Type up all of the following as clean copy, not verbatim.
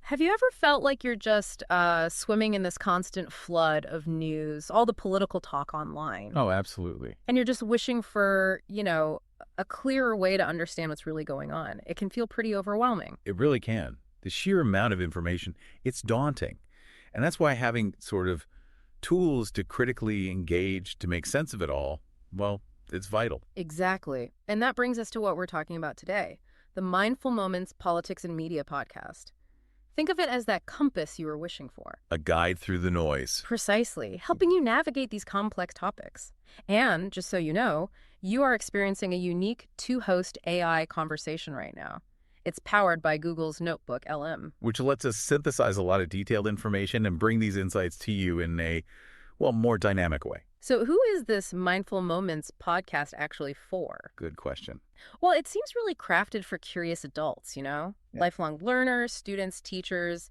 Have you ever felt like you're just swimming in this constant flood of news, all the political talk online, Oh, absolutely. and you're just wishing for, a clearer way to understand what's really going on? It can feel pretty overwhelming. It really can. The sheer amount of information, it's daunting. And that's why having sort of tools to critically engage, to make sense of it all, well, it's vital. Exactly. And that brings us to what we're talking about today, the Mindful Moments Politics and Media podcast. Think of it as that compass you were wishing for. A guide through the noise. Precisely, helping you navigate these complex topics. And, just so you know, you are experiencing a unique two-host AI conversation right now. It's powered by Google's Notebook LM. Which lets us synthesize a lot of detailed information and bring these insights to you in a, well, more dynamic way. So who is this Mindful Moments podcast actually for? Good question. Well, it seems really crafted for curious adults, Yeah. Lifelong learners, students, teachers.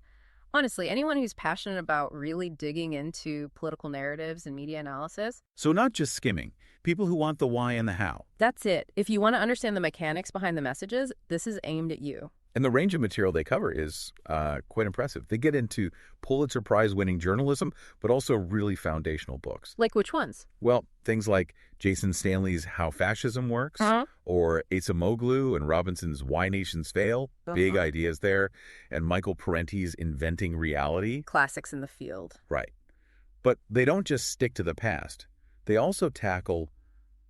Honestly, anyone who's passionate about really digging into political narratives and media analysis. So not just skimming, people who want the why and the how. That's it. If you want to understand the mechanics behind the messages, this is aimed at you. And the range of material they cover is quite impressive. They get into Pulitzer Prize-winning journalism, but also really foundational books. Like which ones? Well, things like Jason Stanley's How Fascism Works, or Acemoglu and Robinson's Why Nations Fail. Big ideas there. And Michael Parenti's Inventing Reality. Classics in the field. Right. But they don't just stick to the past. They also tackle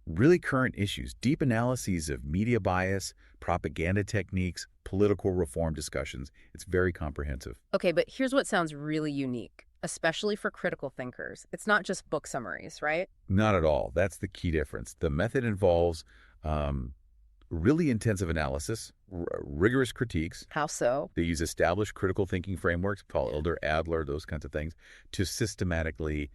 really current issues, deep analyses of media bias, propaganda techniques, political reform discussions. It's very comprehensive. Okay, but here's what sounds really unique, especially for critical thinkers. It's not just book summaries, right? Not at all. That's the key difference. The method involves really intensive analysis, rigorous critiques. How so? They use established critical thinking frameworks, Paul Elder, Adler, those kinds of things, to systematically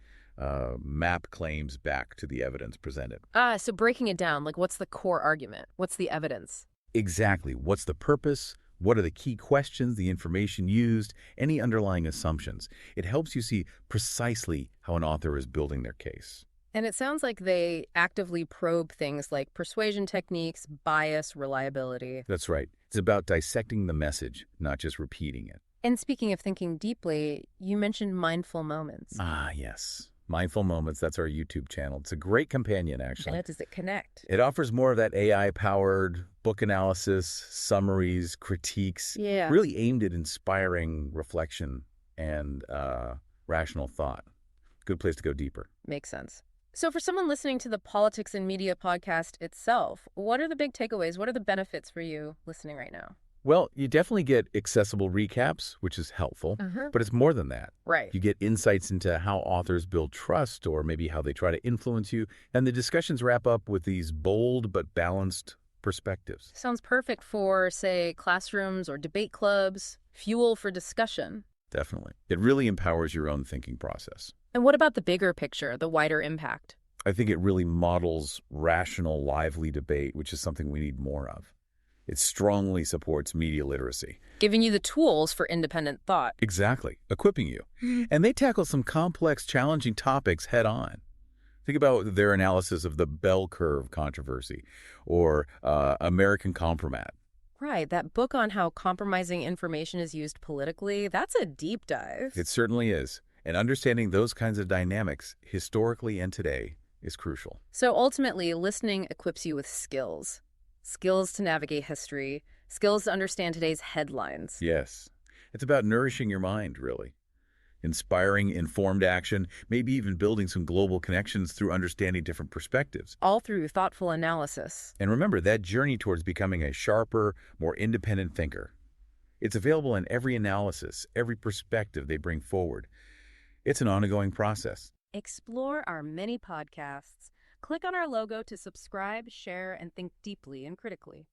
map claims back to the evidence presented. So breaking it down, like what's the core argument? What's the evidence? Exactly. What's the purpose? What are the key questions, the information used, any underlying assumptions? It helps you see precisely how an author is building their case. And it sounds like they actively probe things like persuasion techniques, bias, reliability. That's right. It's about dissecting the message, not just repeating it. And speaking of thinking deeply, you mentioned Mindful Moments. Yes. Mindful Moments, that's our YouTube channel. It's a great companion, actually. And how does it connect? It offers more of that AI-powered book analysis, summaries, critiques, really aimed at inspiring reflection and rational thought. Good place to go deeper. Makes sense. So for someone listening to the Politics and Media podcast itself, what are the big takeaways? What are the benefits for you listening right now? Well, you definitely get accessible recaps, which is helpful, but it's more than that. Right. You get insights into how authors build trust or maybe how they try to influence you, and the discussions wrap up with these bold but balanced perspectives. Sounds perfect for, say, classrooms or debate clubs, fuel for discussion. Definitely. It really empowers your own thinking process. And what about the bigger picture, the wider impact? I think it really models rational, lively debate, which is something we need more of. It strongly supports media literacy. Giving you the tools for independent thought. Exactly. Equipping you. And they tackle some complex, challenging topics head on. Think about their analysis of the bell curve controversy or American Compromat. Right. That book on how compromising information is used politically, that's a deep dive. It certainly is. And understanding those kinds of dynamics, historically and today, is crucial. So ultimately, listening equips you with skills. Skills to navigate history, skills to understand today's headlines. Yes. It's about nourishing your mind, really. Inspiring informed action, maybe even building some global connections through understanding different perspectives. All through thoughtful analysis. And remember, that journey towards becoming a sharper, more independent thinker. It's available in every analysis, every perspective they bring forward. It's an ongoing process. Explore our many podcasts. Click on our logo to subscribe, share, and think deeply and critically.